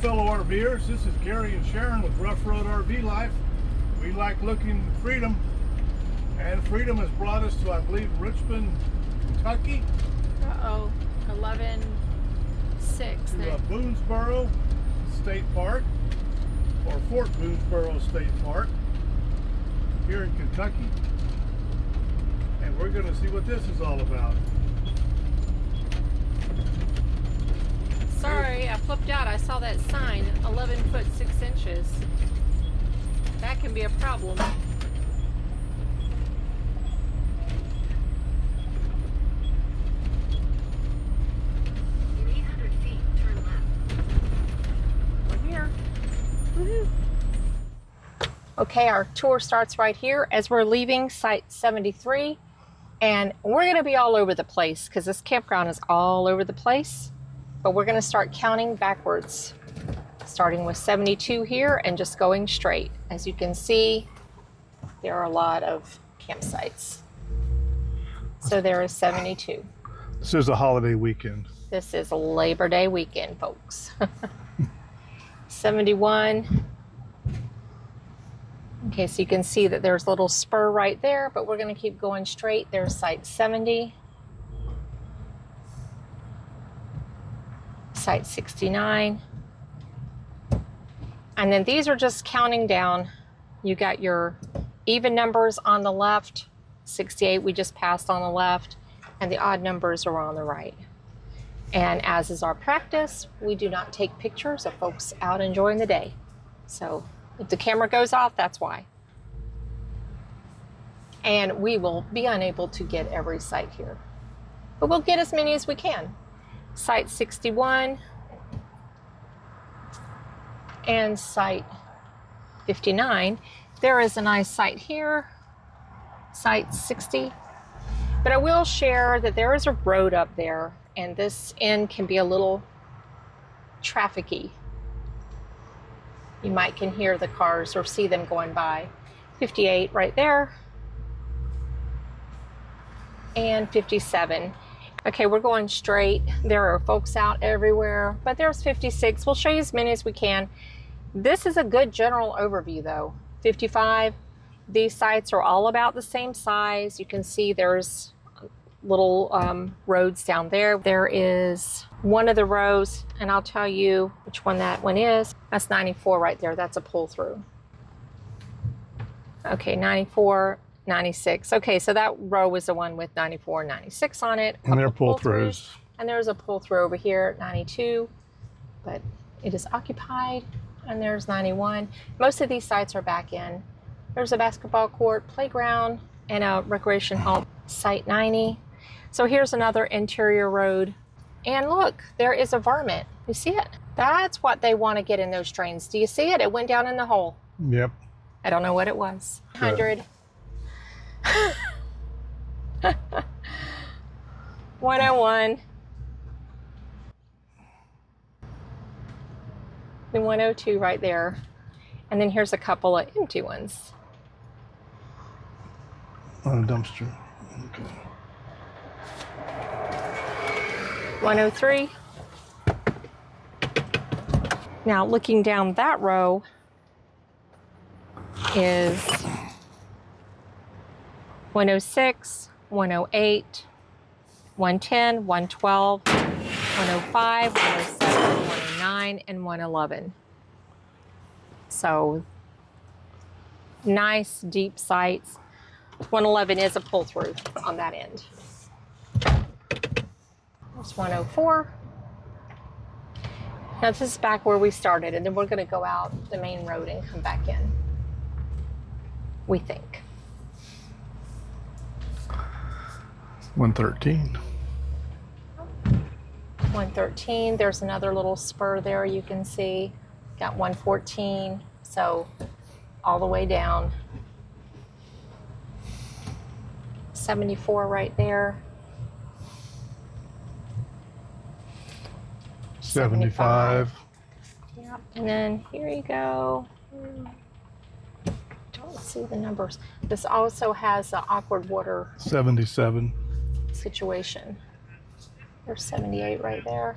Hello fellow RVers, this is Gary and Sharon with Ruff RV Life. We like looking at freedom, and freedom has brought us to, I believe, Richmond, Kentucky. 11-6. To Boonesborough State Park, or Fort Boonesborough State Park, here in Kentucky. And we're going to see what this is all about. Sorry, I flipped out. I saw that sign, 11 foot 6 inches. That can be a problem. In 800 feet, turn left. We're here. Woohoo. Okay, our tour starts right here as we're leaving Site 73. And we're going to be all over the place because this campground is all over the place. But we're going to start counting backwards, starting with 72 here and just going straight. As you can see, there are a lot of campsites. So there is 72. This is a holiday weekend. This is a Labor Day weekend, folks. 71. Okay, so you can see that there's a little spur right there, but we're going to keep going straight. There's Site 70. Site 69. And then these are just counting down. You got your even numbers on the left, 68 we just passed on the left, and the odd numbers are on the right. And as is our practice, we do not take pictures of folks out enjoying the day. So if the camera goes off, that's why. And we will be unable to get every site here, but we'll get as many as we can. Site 61 and Site 59. There is a nice site here, Site 60. But I will share that there is a road up there, and this end can be a little trafficy. You might can hear the cars or see them going by. 58 right there, and 57. Okay, we're going straight. There are folks out everywhere, but there's 56. We'll show you as many as we can. This is a good general overview though. 55, these sites are all about the same size. You can see there's little roads down there. There is one of the rows, and I'll tell you which one that one is. That's 94 right there. That's a pull through. Okay, 94. 96. Okay, so that row was the one with 94 and 96 on it. And they're pull-throughs. And there's a pull-through over here at 92, but it is occupied. And there's 91. Most of these sites are back in. There's a basketball court, playground, and a recreation hall. Site 90. So here's another interior road. And look, there is a varmint. You see it? That's what they want to get in those drains. Do you see it? It went down in the hole. Yep. I don't know what it was. 100. 101 and 102 right there, and then here's a couple of empty ones On a dumpster. Okay. 103. Now looking down that row is 106, 108, 110, 112, 105, 107, 109, and 111. So nice deep sites. 111 is a pull through on that end. There's 104. Now this is back where we started, and then we're going to go out the main road and come back in, we think. 113. 113, there's another little spur there you can see. Got 114, so all the way down. 74 right there. 75. Yep, and then here you go. Don't see the numbers. This also has an awkward water 77. situation. There's 78 right there.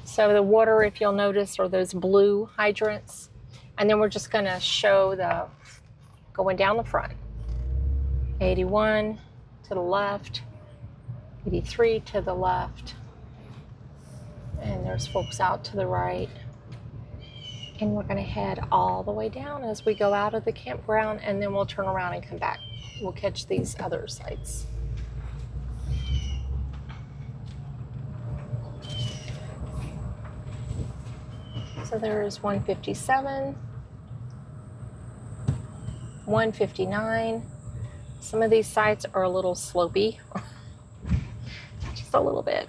So the water, if you'll notice, are those blue hydrants. And then we're just going to show the going down the front. 81 to the left, 83 to the left. And there's folks out to the right. And we're going to head all the way down as we go out of the campground, and then we'll turn around and come back. We'll catch these other sites. So there's 157, 159. Some of these sites are a little slopey, just a little bit.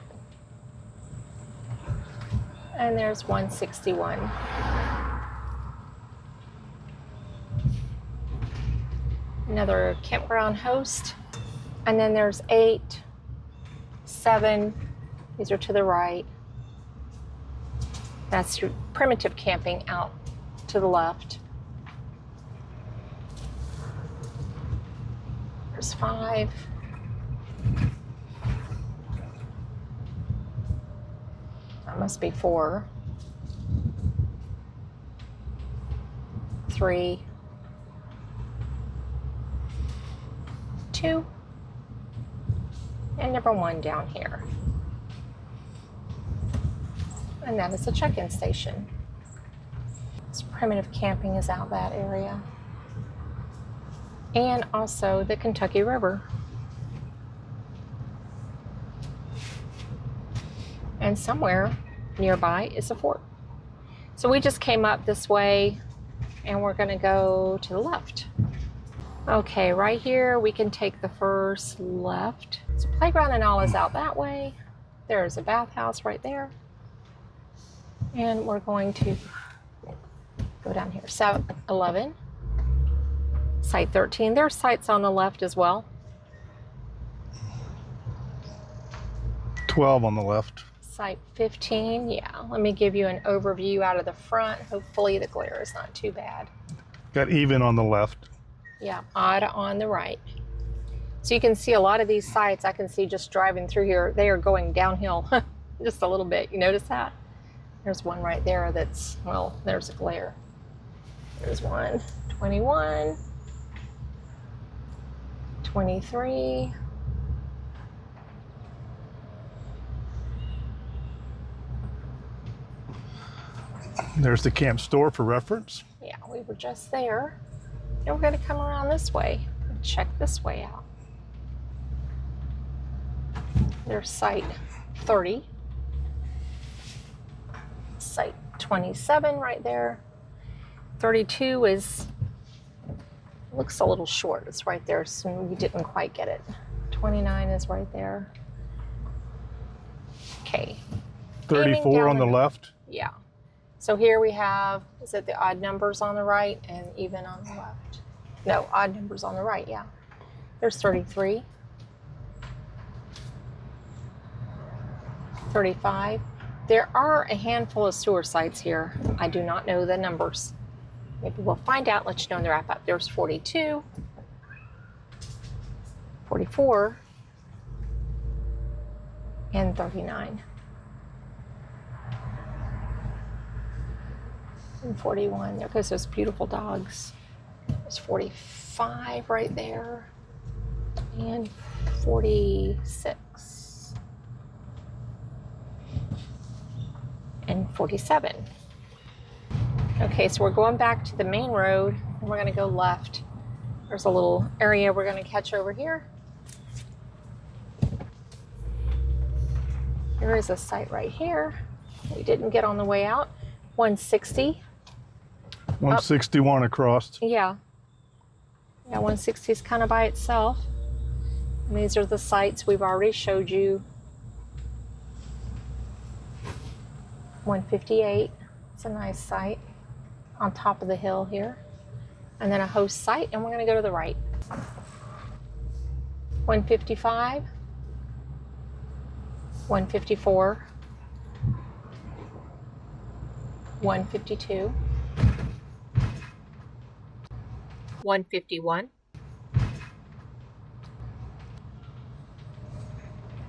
And there's 161. Another campground host. And then there's 8, 7. These are to the right. That's your primitive camping out to the left. There's 5. That must be 4. 3. 2. And number 1 down here. And that is the check-in station. This primitive camping is out that area. And also the Kentucky River. And somewhere nearby is a fort. So we just came up this way and we're gonna go to the left. Okay, right here we can take the first left. So playground and all is out that way. There's a bathhouse right there. And we're going to go down here. So 11, site 13. There's sites on the left as well. 12 on the left. Site 15, yeah. Let me give you an overview out of the front. Hopefully the glare is not too bad. Got even on the left. Yeah, odd on the right. So you can see a lot of these sites, I can see just driving through here, they are going downhill just a little bit. You notice that? There's one right there that's, well, there's a glare. There's one, 21, 23. There's the camp store for reference. Yeah, we were just there. And we're gonna come around this way and check this way out. There's site 30. Site 27 right there. 32 is, looks a little short. It's right there, so we didn't quite get it. 29 is right there. Okay. 34 on the left. Yeah. So here we have, is it the odd numbers on the right and even on the left? No, odd numbers on the right, yeah. There's 33. 35. There are a handful of sewer sites here. I do not know the numbers. Maybe we'll find out, let you know in the wrap up. There's 42, 44, and 39. And 41, there goes those beautiful dogs. There's 45 right there, and 46, and 47. Okay, so we're going back to the main road, and we're gonna go left. There's a little area we're gonna catch over here. There is a site right here. We didn't get on the way out. 160. 161 across. Yeah. Yeah, 160 is kind of by itself. And these are the sites we've already showed you. 158. It's a nice site on top of the hill here. And then a host site, and we're going to go to the right. 155. 154. 152. 151,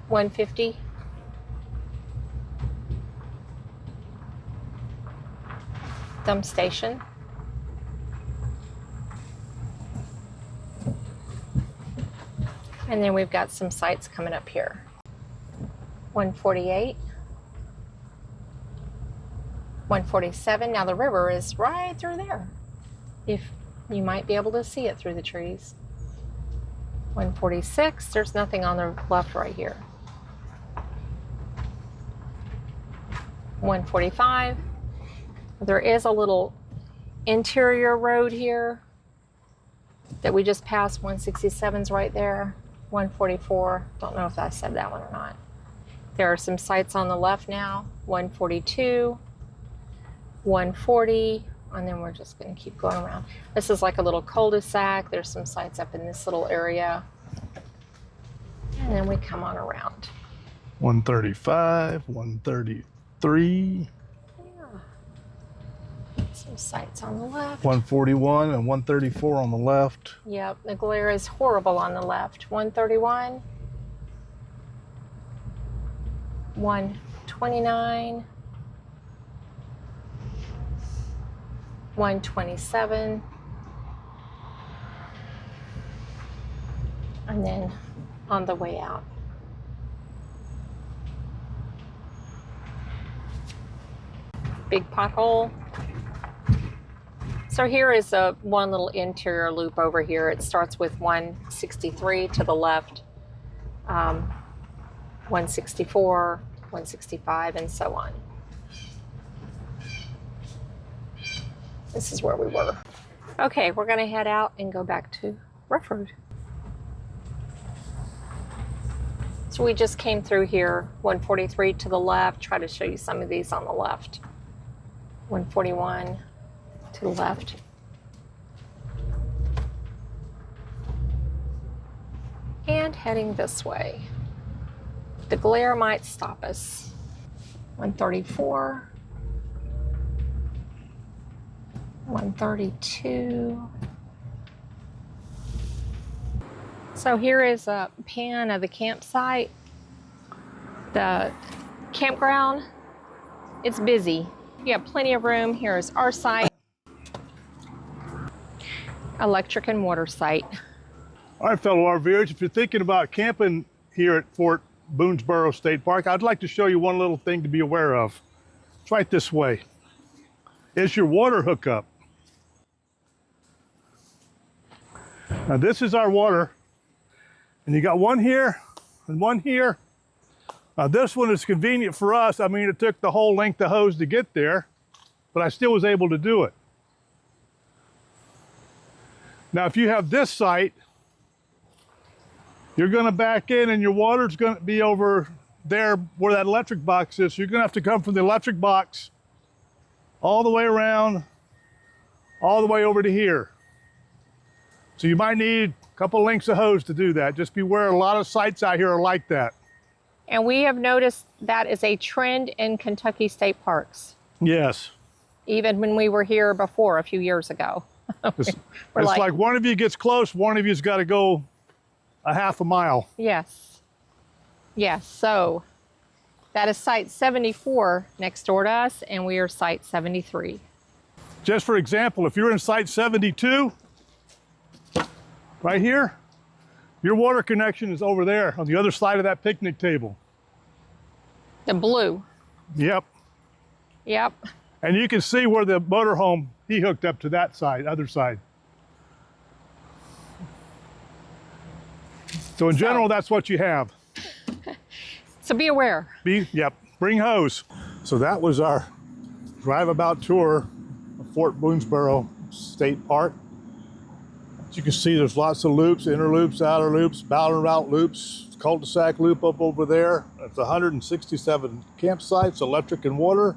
150, Anthem Station. And then we've got some sites coming up here. 148. 147. Now the river is right through there. If you might be able to see it through the trees. 146. There's nothing on the left right here. 145. There is a little interior road here that we just passed. 167's right there. 144. Don't know if I said that one or not. There are some sites on the left now. 142. 140. And then we're just going to keep going around. This is like a little cul-de-sac. There's some sites up in this little area. And then we come on around. 135, 133. Some sites on the left. 141 and 134 on the left. Yep, the glare is horrible on the left. 131. 129. 127. And then on the way out. Big pothole. So here is one little interior loop over here. It starts with 163 to the left, 164, 165, and so on. This is where we were. Okay, we're gonna head out and go back to Ruff Road. So we just came through here, 143 to the left. Try to show you some of these on the left. 141 to the left. And heading this way. The glare might stop us. 134. 132. So here is a pan of the campsite. The campground, it's busy. You have plenty of room. Here's our site. Electric and water site. All right, fellow RVers, if you're thinking about camping here at Fort Boonesborough State Park, I'd like to show you one little thing to be aware of. It's right this way. It's your water hookup. Now this is our water, and you got one here and one here. Now this one is convenient for us. I mean, it took the whole length of hose to get there, but I still was able to do it. Now if you have this site, you're gonna back in and your water's gonna be over there where that electric box is. So you're gonna have to come from the electric box all the way around, all the way over to here. So you might need a couple lengths of hose to do that. Just beware, a lot of sites out here are like that. And we have noticed that is a trend in Kentucky state parks. Yes. Even when we were here before a few years ago. It's like one of you gets close, one of you's got to go a half a mile. Yes. Yes. So that is site 74 next door to us, and we are site 73. Just for example, if you're in site 72, right here, your water connection is over there on the other side of that picnic table. The blue. Yep. Yep. And you can see where the motorhome, he hooked up to that side, other side. So in general, that's what you have. So be aware. Yep, bring hose. So that was our drive-about tour of Fort Boonesborough State Park. As you can see, there's lots of loops, inner loops, outer loops, boundary route loops, cul-de-sac loop up over there. It's 167 campsites, electric and water,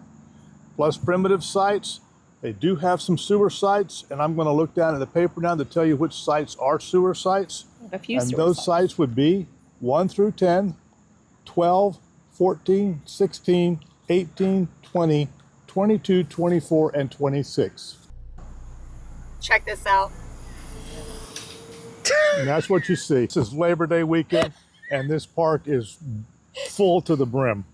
plus primitive sites. They do have some sewer sites, and I'm going to look down at the paper now to tell you which sites are sewer sites. A few And sewer those sites would be 1 through 10, 12, 14, 16, 18, 20, 22, 24, and 26. Check this out. And that's what you see. This is Labor Day weekend, and this park is full to the brim.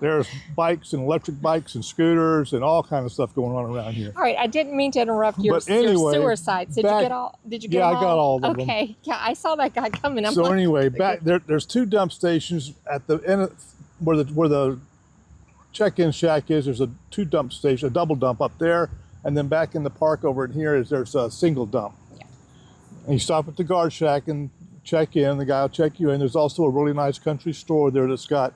There's bikes and electric bikes and scooters and all kind of stuff going on around here. All right, I didn't mean to interrupt your, But anyway, your sewer sites. Did you back- get all? Did you get Yeah, them I got all of them. Okay, yeah, I saw that guy coming. I'm So like, anyway, back there's 2 dump stations at the end of, where the check-in shack is. There's a 2 dump station, a double dump up there, and then back in the park over in here there's a single dump. Yeah. And you stop at the guard shack and check in. The guy will check you in. There's also a really nice country store there that's got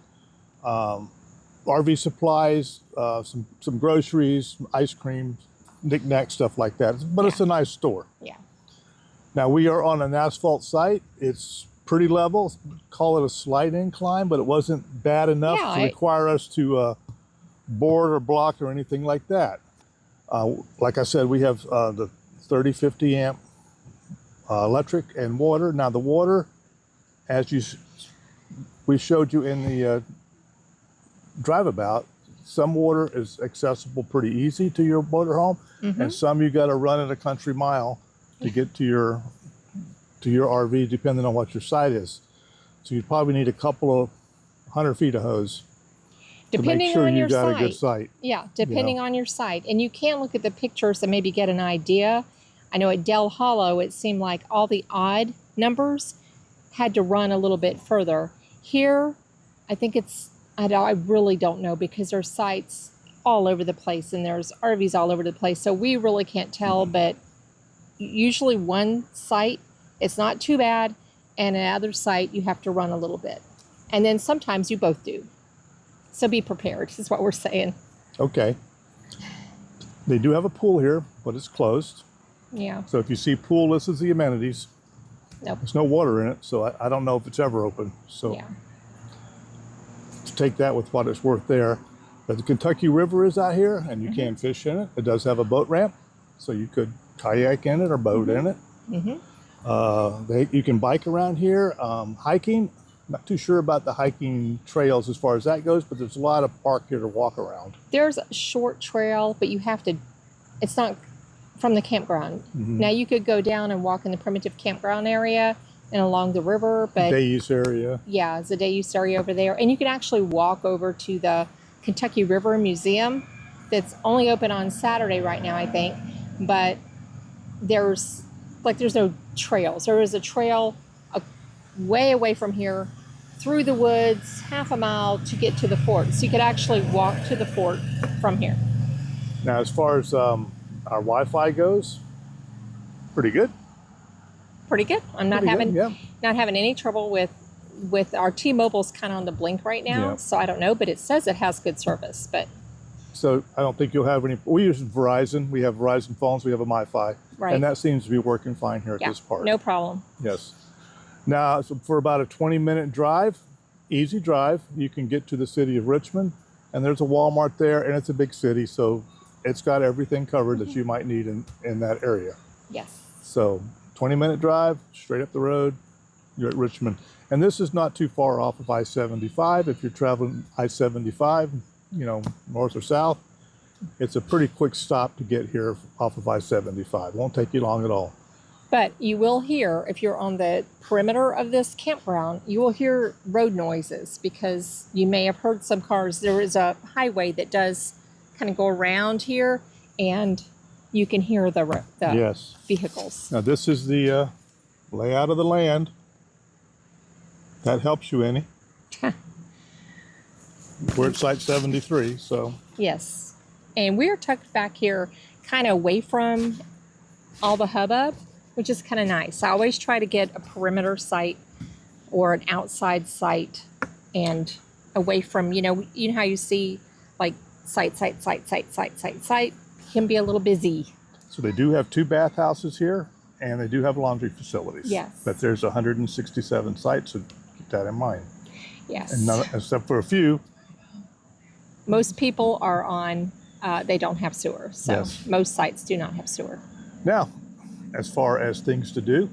RV supplies, some groceries, ice cream, knick-knack stuff like that. But it's a nice store. Yeah. Now we are on an asphalt site. It's pretty level. Call it a slight incline, but it wasn't bad enough to require us to board or block or anything like that. Like I said, we have the 30-50 amp electric and water. Now the water, as we showed you in the drive about, some water is accessible pretty easy to your motorhome, and some you got to run at a country mile to get to your RV, depending on what your site is. So you probably need a couple of 100 feet of hose Depending to make sure on you your got site. a good site. Yeah, depending on your site. And you can look at the pictures and maybe get an idea. I know at Del Hollow, it seemed like all the odd numbers had to run a little bit further. Here, I think I really don't know, because there's sites all over the place and there's RVs all over the place. So we really can't tell, but usually one site, it's not too bad, and another site, you have to run a little bit. And then sometimes you both do. So be prepared, is what we're saying. Okay. They do have a pool here, but it's closed. Yeah. So if you see pool, this is the amenities. Nope. There's no water in it, so I don't know if it's ever open. So Yeah. to take that with what it's worth there. But the Kentucky River is out here, and you can fish in it. It does have a boat ramp, so you could kayak in it or boat in it. You can bike around here. Hiking, not too sure about the hiking trails as far as that goes, but there's a lot of park here to walk around. There's a short trail, but you have to, it's not from the campground. Now you could go down and walk in the primitive campground area and along the river, but Day use area. yeah, it's a day use area over there. And you can actually walk over to the Kentucky River Museum that's only open on Saturday right now, I think. But there's no trails. There is a trail way away from here through the woods, half a mile to get to the fort. So you could actually walk to the fort from here. Now, as far as our Wi-Fi goes, pretty good. Pretty good. I'm not Pretty having good, yeah. not having any trouble with our T-Mobile's kind of on the blink right now. Yeah. So I don't know, but it says it has good service. But So I don't think you'll have any. We use Verizon. We have Verizon phones. We have a MiFi. Right. And that seems to be working fine here at yeah, this park. no problem. Yes. Now, so for about a 20-minute drive, easy drive, you can get to the city of Richmond. And there's a Walmart there, and it's a big city, so it's got everything covered that you might need in that area. Yes. So 20-minute drive, straight up the road, you're at Richmond. And this is not too far off of I-75. If you're traveling I-75, north or south, it's a pretty quick stop to get here off of I-75. Won't take you long at all. But you will hear, if you're on the perimeter of this campground, you will hear road noises, because you may have heard some cars. There is a highway that does kind of go around here, and you can hear the Yes. vehicles. Now this is the layout of the land. That helps you any. We're at Site 73, so. Yes. And we're tucked back here kind of away from all the hubbub, which is kind of nice. I always try to get a perimeter site or an outside site and away from, you know how you see like site can be a little busy. So they do have 2 bathhouses here, and they do have laundry facilities. Yes. But there's 167 sites, so keep that in mind. Yes. And none, except for a few. Most people are on, they don't have sewer. So Yes. most sites do not have sewer. Now, as far as things to do,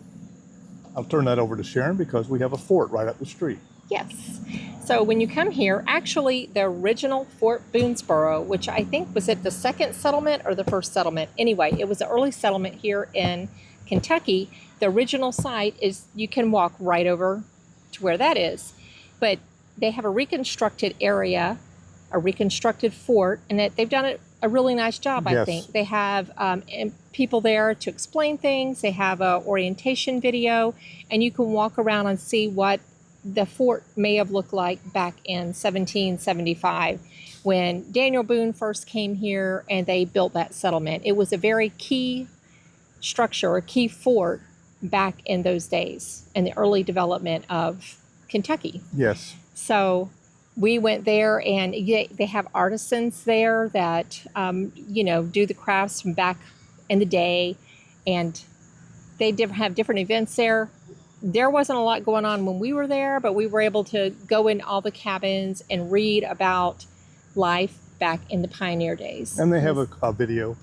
I'll turn that over to Sharon, because we have a fort right up the street. Yes. So when you come here, actually the original Fort Boonesborough, which I think was it the second settlement or the first settlement? Anyway, it was an early settlement here in Kentucky. The original site is, you can walk right over to where that is. But they have a reconstructed area a reconstructed fort, and they've done a really nice job, I Yes. think. They have people there to explain things. They have a orientation video, and you can walk around and see what the fort may have looked like back in 1775 when Daniel Boone first came here and they built that settlement. It was a very key structure, a key fort back in those days in the early development of Kentucky. Yes. So we went there, and they have artisans there that, do the crafts from back in the day, and they have different events there. There wasn't a lot going on when we were there, but we were able to go in all the cabins and read about life back in the pioneer days. And they have a video,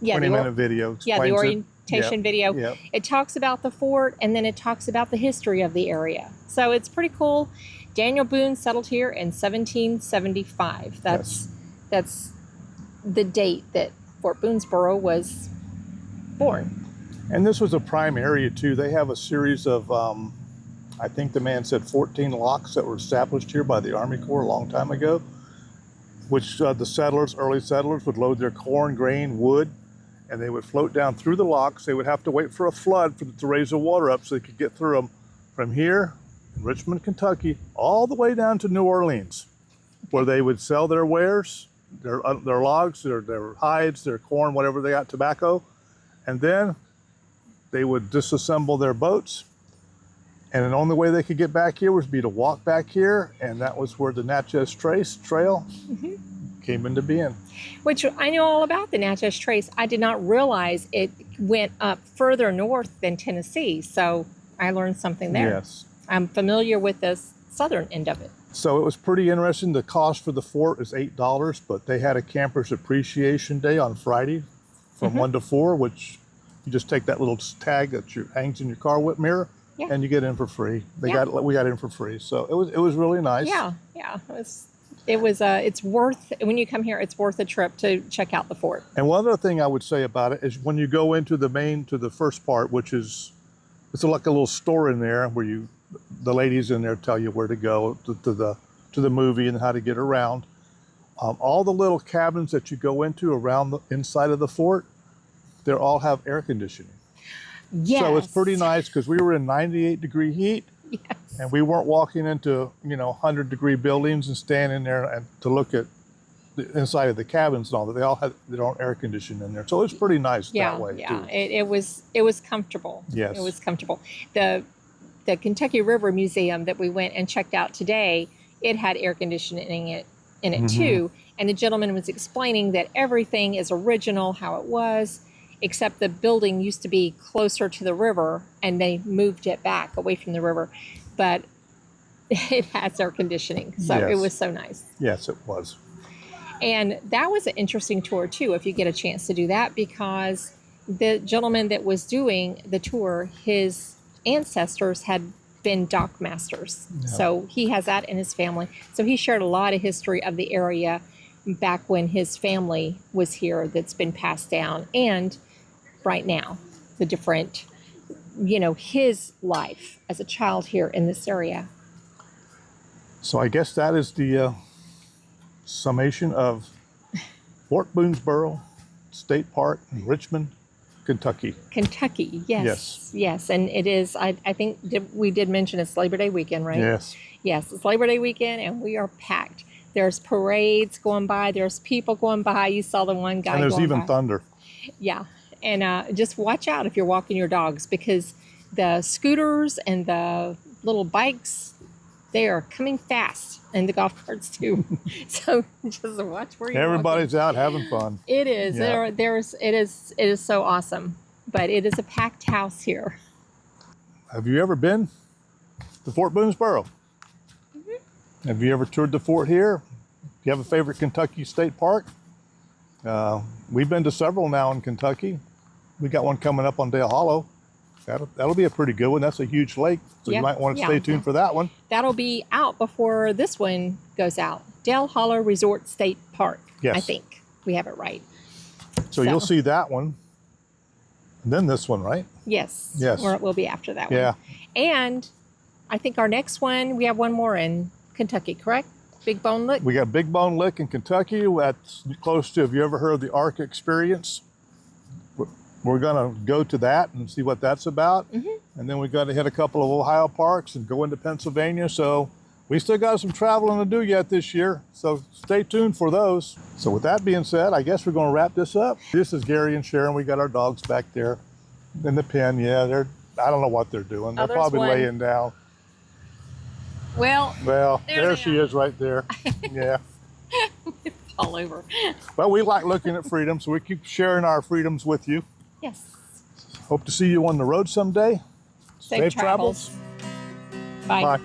20-minute video. Yeah, the explains it. orientation video. Yep. It talks about the fort, and then it talks about the history of the area. So it's pretty cool. Daniel Boone settled here in 1775. That's the date that Fort Boonesborough was born. And this was a prime area too. They have a series of, I think the man said 14 locks that were established here by the Army Corps a long time ago, which the early settlers would load their corn, grain, wood, and they would float down through the locks. They would have to wait for a flood to raise the water up so they could get through them from here in Richmond, Kentucky, all the way down to New Orleans, where they would sell their wares, their logs, their hides, their corn, whatever they got, tobacco, and then they would disassemble their boats, and the only way they could get back here was to walk back here, and that was where the Natchez Trail came into being. Which I know all about the Natchez Trace. I did not realize it went up further north than Tennessee, so I learned something there. Yes. I'm familiar with the southern end of it. So it was pretty interesting. The cost for the fort is $8, but they had a campers appreciation day on Friday from 1 to 4, which you just take that little tag that hangs in your car mirror, and you get in for free. We got in for free, so it was really nice. Yeah. It's worth, when you come here, it's worth a trip to check out the fort. And one other thing I would say about it is when you go into the first part, which is, it's like a little store in there where the ladies in there tell you where to go to the movie and how to get around. All the little cabins that you go into around the inside of the fort, they all have air conditioning. Yes. So it's pretty nice because we were in 98-degree heat. Yes. And we weren't walking into 100-degree buildings and standing there and to look at the inside of the cabins and all that. They all had their own air conditioning in there, so it was pretty nice that way too. It was comfortable. Yes, it was comfortable. The Kentucky River Museum that we went and checked out today, it had air conditioning in it too. And the gentleman was explaining that everything is original how it was, except the building used to be closer to the river and they moved it back away from the river. But it has air conditioning, so it was so nice. Yes, it was. And that was an interesting tour too, if you get a chance to do that, because the gentleman that was doing the tour, his ancestors had been dock masters. Yeah. So he has that in his family. So he shared a lot of history of the area back when his family was here that's been passed down. And right now, the different, his life as a child here in this area. So I guess that is the summation of Fort Boonesborough State Park in Richmond, Kentucky. Kentucky, yes. And it is, I think we did mention it's Labor Day weekend, right? Yes. Yes, it's Labor Day weekend and we are packed. There's parades going by. There's people going by. You saw the one guy and there's going even by. thunder. Yeah. And just watch out if you're walking your dogs, because the scooters and the little bikes, they are coming fast, and the golf carts too. So just watch where you're Everybody's out having fun. It is. Yeah. It is so awesome. But it is a packed house here. Have you ever been to Fort Boonesborough? Have you ever toured the fort here? Do you have a favorite Kentucky state park? We've been to several now in Kentucky. We got one coming up on Dale Hollow. That'll be a pretty good one. That's a huge lake, so you might want to stay tuned for that one. That'll be out before this one goes out. Dale Hollow Resort State Park. Yes. I think we have it right. So you'll see that one, and then this one, right? Yes. Yes. Or it will be after that one. Yeah. And I think our next one, we have one more in Kentucky, correct? Big Bone Lick. We got Big Bone Lick in Kentucky. That's close to, have you ever heard of the Ark Experience? We're gonna go to that and see what that's about. And then we got to hit a couple of Ohio parks and go into Pennsylvania. So we still got some traveling to do yet this year. So stay tuned for those. So with that being said, I guess we're gonna wrap this up. This is Gary and Sharon. We got our dogs back there in the pen. Yeah, I don't know what they're doing. They're probably laying down. Well, there she is right there. Yeah. All over. Well, we like looking at freedom, so we keep sharing our freedoms with you. Yes. Hope to see you on the road someday. Safe travels. Bye. Bye.